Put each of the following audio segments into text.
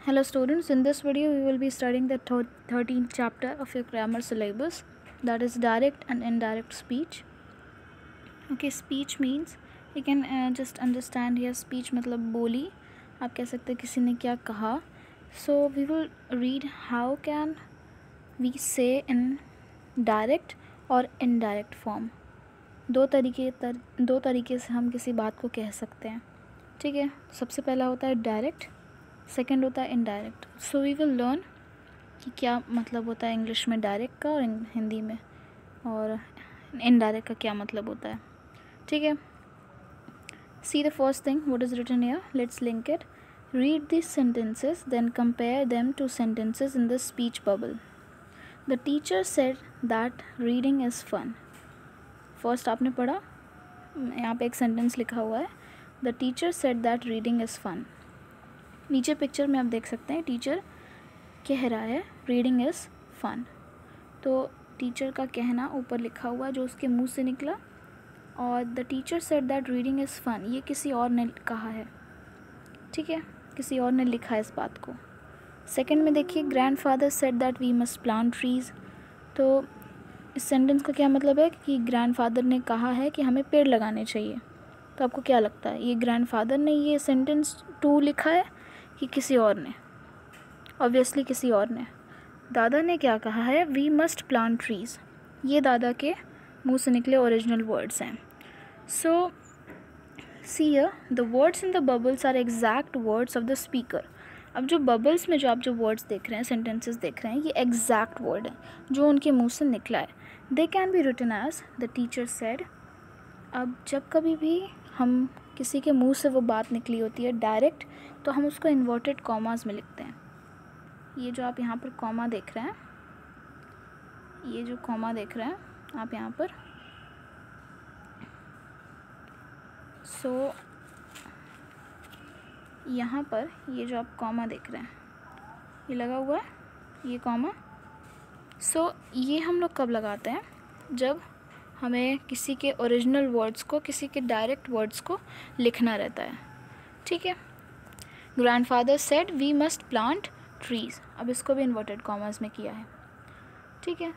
Hello students, in this video we will be studying the 13th chapter of your grammar syllabus, that is direct and indirect speech. Okay, speech means you can just understand here speech मतलब बोली, आप कह सकते हैं किसी ने क्या कहा. So we will read how can we say in direct और indirect form. दो तरीके से हम किसी बात को कह सकते हैं. ठीक है, सबसे पहला होता है डायरेक्ट, सेकंड होता है indirect. So we will learn कि क्या मतलब होता है इंग्लिश में डायरेक्ट का और हिंदी में, और इनडायरेक्ट का क्या मतलब होता है. ठीक है, see the first thing what is written here. Let's link it. Read this sentences then compare them to sentences in the speech bubble. The teacher said that reading is fun. First आपने पढ़ा, यहाँ पे एक sentence लिखा हुआ है, the teacher said that reading is fun. नीचे picture में आप देख सकते हैं टीचर कह रहा है रीडिंग इज़ फन. तो टीचर का कहना ऊपर लिखा हुआ जो उसके मुंह से निकला, और the teacher said that reading is fun ये किसी और ने कहा है. ठीक है, किसी और ने लिखा है इस बात को. सेकंड में देखिए, grandfather said that we must plant trees. तो इस सेंटेंस का क्या मतलब है कि ग्रैंडफादर ने कहा है कि हमें पेड़ लगाने चाहिए. तो आपको क्या लगता है, ये ग्रैंडफादर ने ये सेंटेंस टू लिखा है कि किसी और ने? ऑब्वियसली किसी और ने. दादा ने क्या कहा है, वी मस्ट प्लांट ट्रीज़. ये दादा के मुंह से निकले ओरिजिनल वर्ड्स हैं. So see here, the words in the bubbles are exact words of the speaker. अब जो बबल्स में जो आप जो वर्ड्स देख रहे हैं, सेंटेंसेस देख रहे हैं, ये एग्जैक्ट वर्ड है जो उनके मुंह से निकला है. They can be written as the teacher said. अब जब कभी भी हम किसी के मुंह से वो बात निकली होती है डायरेक्ट, तो हम उसको इन्वर्टेड कॉमास में लिखते हैं. ये जो आप यहाँ पर कॉमा देख रहे हैं, ये जो कॉमा देख रहे हैं आप यहाँ पर, सो यहाँ पर ये जो आप कॉमा देख रहे हैं, ये लगा हुआ है, ये कॉमा. सो ये हम लोग कब लगाते हैं, जब हमें किसी के ओरिजिनल वर्ड्स को, किसी के डायरेक्ट वर्ड्स को लिखना रहता है. ठीक है, grandfather said we must plant trees. अब इसको भी इन्वर्टेड कॉमर्स में किया है. ठीक है,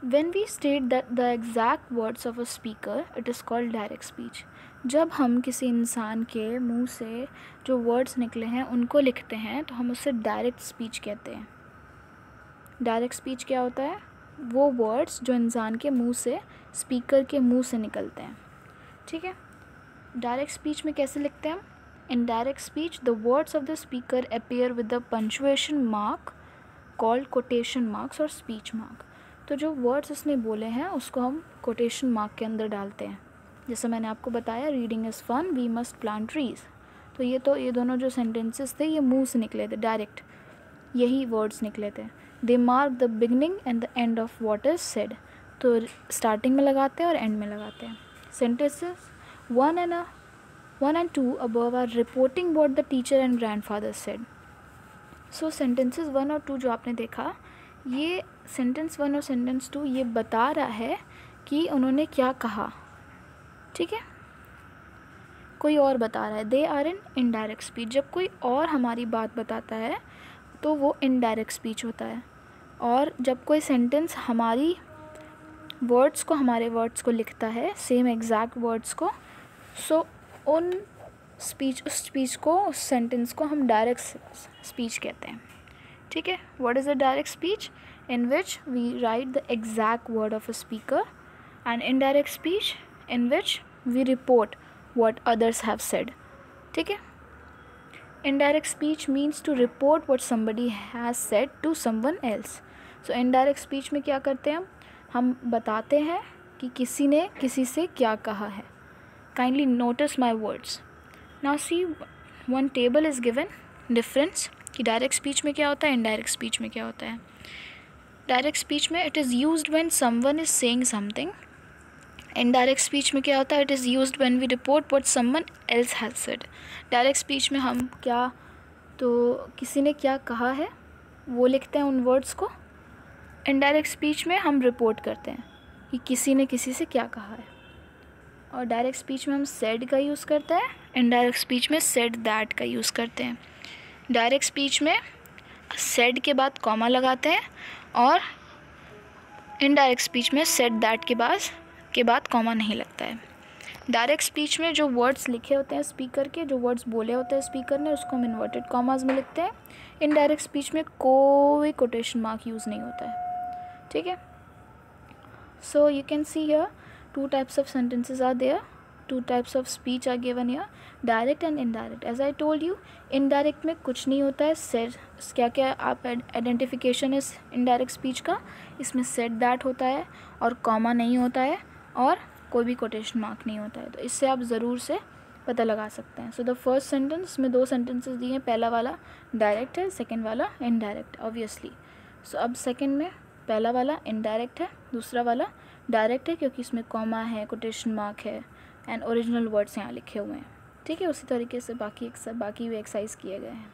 when we state the exact words of a speaker it is called direct speech. जब हम किसी इंसान के मुंह से जो वर्ड्स निकले हैं उनको लिखते हैं तो हम उससे डायरेक्ट स्पीच कहते हैं. डायरेक्ट स्पीच क्या होता है, वो वर्ड्स जो इंसान के मुंह से, स्पीकर के मुंह से निकलते हैं. ठीक है, डायरेक्ट स्पीच में कैसे लिखते हैं हम. In direct speech, the words of the speaker appear with the punctuation mark called quotation marks or speech mark. तो जो words उसने बोले हैं उसको हम quotation mark के अंदर डालते हैं. जैसे मैंने आपको बताया, reading is fun, we must plant trees. तो ये दोनों जो sentences थे ये मुंह से निकले थे, डायरेक्ट यही words निकले थे. They mark the beginning and the end of what is said. तो starting में लगाते हैं और end में लगाते हैं. Sentences 1 and 2 above are reporting what the teacher and grandfather said. So sentences 1 और 2 जो आपने देखा, ये sentence 1 और sentence 2 ये बता रहा है कि उन्होंने क्या कहा. ठीक है, कोई और बता रहा है. They are in indirect speech. जब कोई और हमारी बात बताता है तो वो indirect speech होता है. और जब कोई sentence हमारी words को, हमारे words को लिखता है, सेम एग्जैक्ट वर्ड्स को, सो उन स्पीच, उस स्पीच को, उस सेंटेंस को हम डायरेक्ट स्पीच कहते हैं. ठीक है, what is a direct speech, in which we write the exact word of a speaker, and indirect speech in which we report what others have said. ठीक है, indirect speech means to report what somebody has said to someone else. So indirect speech में क्या करते हैं हम बताते हैं कि किसी ने किसी से क्या कहा है. Kindly notice my words. Now see, one table is given. Difference कि डायरेक्ट स्पीच में क्या होता है, इनडायरेक्ट स्पीच में क्या होता है. डायरेक्ट स्पीच में it is used when someone is saying something. Indirect speech में क्या होता है, it is used when we report what someone else has said. Direct speech में हम क्या, तो किसी ने क्या कहा है वो लिखते हैं उन वर्ड्स को. इनडायरेक्ट स्पीच में हम रिपोर्ट करते हैं कि किसी ने किसी से क्या कहा है. और डायरेक्ट स्पीच में हम सेड का यूज़ करते हैं, इनडायरेक्ट स्पीच में सेड दैट का यूज़ करते हैं. डायरेक्ट स्पीच में सेड के बाद कॉमा लगाते हैं और इनडायरेक्ट स्पीच में सेड दैट के बाद कॉमा नहीं लगता है। डायरेक्ट स्पीच में जो वर्ड्स लिखे होते हैं स्पीकर के, जो वर्ड्स बोले होते हैं स्पीकर ने, उसको हम इन्वर्टेड कॉमास में लिखते हैं। इनडायरेक्ट स्पीच में कोई कोटेशन मार्क यूज़ नहीं होता है, ठीक है। So you can see here 2 types of sentences are there, 2 types of speech are given here, direct and indirect. As I told you, indirect में कुछ नहीं होता है, said क्या क्या आप आइडेंटिफिकेशन है इनडायरेक्ट स्पीच का, इसमें said that होता है और कॉमा नहीं होता है और कोई भी कोटेशन मार्क नहीं होता है। तो इससे आप ज़रूर से पता लगा सकते हैं। सो द फर्स्ट सेंटेंस में 2 सेंटेंसेस दिए हैं, पहला वाला डायरेक्ट है, सेकेंड वाला इनडायरेक्ट ऑब्वियसली। सो अब सेकेंड में पहला वाला इनडायरेक्ट है, दूसरा वाला डायरेक्ट है क्योंकि इसमें कॉमा है, कोटेशन मार्क है एंड ओरिजिनल वर्ड्स यहाँ लिखे हुए हैं, ठीक है। उसी तरीके से बाकी भी एक्सरसाइज किए गए हैं।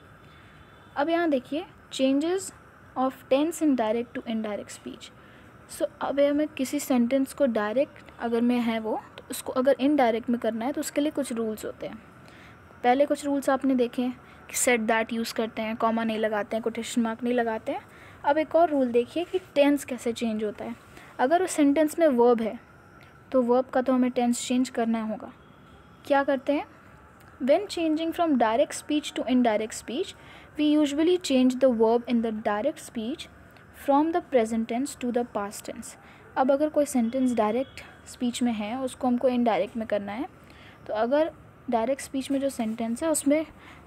अब यहाँ देखिए changes of tense in direct to indirect speech. So अब हमें किसी सेंटेंस को डायरेक्ट अगर में है वो, तो उसको अगर इनडायरेक्ट में करना है तो उसके लिए कुछ रूल्स होते हैं। पहले कुछ रूल्स आपने देखे हैं कि सेड दैट यूज़ करते हैं, कॉमा नहीं लगाते हैं, कोटेशन मार्क नहीं लगाते हैं। अब एक और रूल देखिए कि टेंस कैसे चेंज होता है। अगर उस सेंटेंस में वर्ब है तो वर्ब का तो हमें टेंस चेंज करना होगा। क्या करते हैं? When changing from direct speech to indirect speech we usually change the verb in the direct speech from the present tense to the past tense. अब अगर कोई सेंटेंस डायरेक्ट स्पीच में है उसको हमको इनडायरेक्ट में करना है, तो अगर डायरेक्ट स्पीच में जो सेंटेंस है उसमें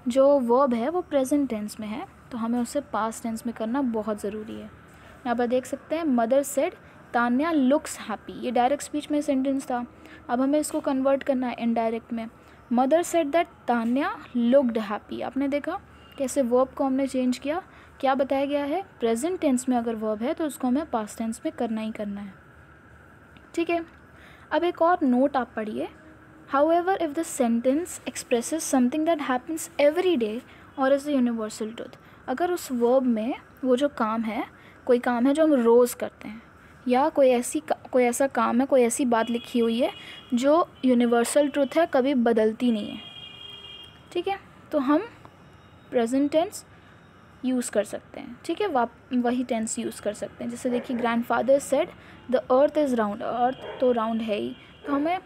जो वर्ब है वो प्रेजेंट टेंस में है तो हमें उसे पास्ट टेंस में करना बहुत ज़रूरी है। यहाँ पर देख सकते हैं mother said Tanya looks happy, ये डायरेक्ट स्पीच में सेंटेंस था। अब हमें इसको कन्वर्ट करना है इनडायरेक्ट में। Mother said that Tanya looked happy. आपने देखा कैसे वर्ब को हमने चेंज किया, क्या बताया गया है? प्रेजेंट टेंस में अगर वर्ब है तो उसको हमें पास्ट टेंस में करना ही करना है, ठीक है। अब एक और नोट आप पढ़िए, however if the sentence expresses something that happens every day or is a universal truth, अगर उस वर्ब में वो जो काम है, कोई काम है जो हम रोज़ करते हैं, या कोई ऐसा काम है, कोई ऐसी बात लिखी हुई है जो यूनिवर्सल ट्रुथ है, कभी बदलती नहीं है, ठीक है, तो हम प्रेजेंट टेंस यूज़ कर सकते हैं, ठीक है, वही टेंस यूज़ कर सकते हैं। जैसे देखिए grandfather said the earth is round, earth तो राउंड है ही, तो हमें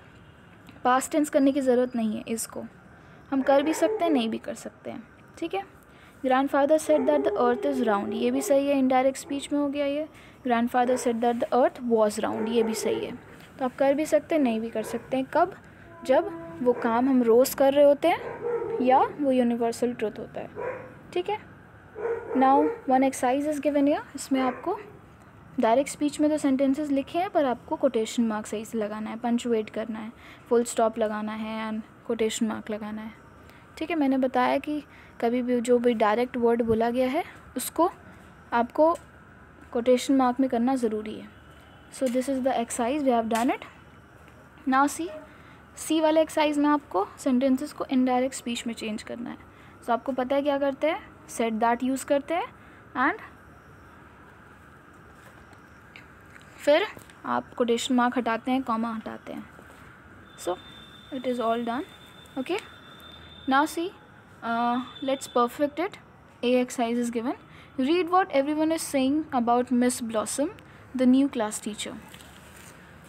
पास्ट टेंस करने की ज़रूरत नहीं है, इसको हम कर भी सकते हैं, नहीं भी कर सकते हैं, ठीक है। Grandfather said that the earth is round, ये भी सही है, इनडायरेक्ट स्पीच में हो गया ये। Grandfather said that the earth was round, ये भी सही है। तो आप कर भी सकते हैं, नहीं भी कर सकते हैं। कब? जब वो काम हम रोज़ कर रहे होते हैं या वो यूनिवर्सल ट्रुथ होता है, ठीक है। Now one exercise is given here, इसमें आपको डायरेक्ट स्पीच में तो सेंटेंसेस लिखे हैं पर आपको कोटेशन मार्क सही से लगाना है, पंचुएट करना है, फुल स्टॉप लगाना है एंड कोटेशन मार्क लगाना है, ठीक है। मैंने बताया कि कभी भी जो भी डायरेक्ट वर्ड बोला गया है उसको आपको कोटेशन मार्क में करना ज़रूरी है। So this is the exercise, we have done it. Now C वाले एक्सरसाइज में आपको सेंटेंसेस को इनडायरेक्ट स्पीच में चेंज करना है। सो आपको पता है क्या करते हैं? सेड दैट यूज़ करते हैं एंड फिर आप कोटेशन मार्क हटाते हैं, कॉमा हटाते हैं। So it is all done, okay. Now see let's perfect it. A exercise is given. Read what everyone is saying about Miss Blossom, the new class teacher.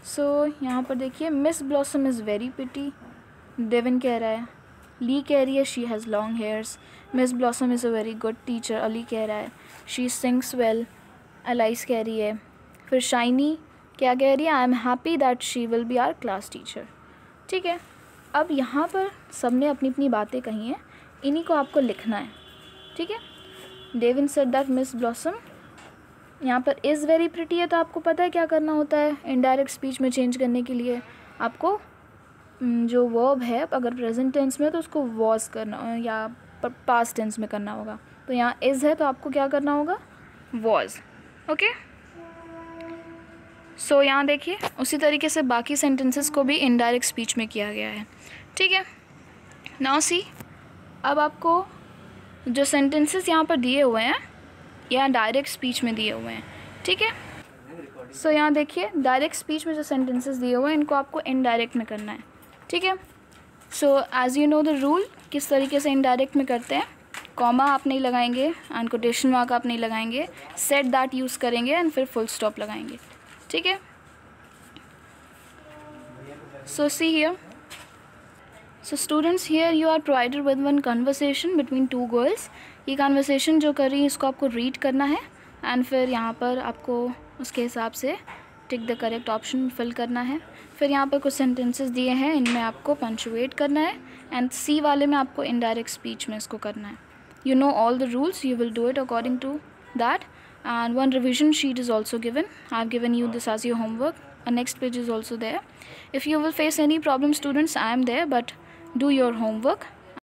So यहाँ पर देखिए Miss Blossom is very pretty, Devin कह रहा है। ली कह रही है she has long hairs. Miss Blossom is a very good teacher, Ali कह रहा है she sings well. एलाइस कह रही है। फिर शाइनी क्या कह रही है? I am happy that she will be our class teacher, ठीक है। अब यहाँ पर सबने अपनी अपनी बातें कही हैं, इन्हीं को आपको लिखना है, ठीक है। Devin said that Miss Blossom, यहाँ पर इज़ वेरी प्रिटी है, तो आपको पता है क्या करना होता है इनडायरेक्ट स्पीच में चेंज करने के लिए। आपको जो वर्ब है अगर प्रेजेंट टेंस में तो उसको वॉज करना या पास्ट टेंस में करना होगा। तो यहाँ इज़ है तो आपको क्या करना होगा? Was, okay. सो यहाँ देखिए उसी तरीके से बाकी सेंटेंसेस को भी इनडायरेक्ट स्पीच में किया गया है, ठीक है। नाउ सी, अब आपको जो सेंटेंसेस यहाँ पर दिए हुए हैं या डायरेक्ट स्पीच में दिए हुए हैं, ठीक है। सो यहाँ देखिए डायरेक्ट स्पीच में जो सेंटेंसेस दिए हुए हैं इनको आपको इनडायरेक्ट में करना है, ठीक है। So as you know the rule, किस तरीके से इनडायरेक्ट में करते हैं। कॉमा आप नहीं लगाएंगे एंड कोटेशन मार्क आप नहीं लगाएंगे, सेट दैट यूज़ करेंगे एंड फिर फुल स्टॉप लगाएंगे, ठीक है। So see here, so students here you are provided with one conversation between two girls. ये कन्वर्सेशन जो कर रही है इसको आपको रीड करना है एंड फिर यहाँ पर आपको उसके हिसाब से tick the correct option fill करना है। फिर यहाँ पर कुछ सेंटेंसेस दिए हैं, इनमें आपको पंचुएट करना है एंड सी वाले में आपको इनडायरेक्ट स्पीच में इसको करना है। You know all the rules, you will do it according to that, and one revision sheet is also given. I've given you this as your homework. A next page is also there. If you will face any problem students, I am there, but do your homework.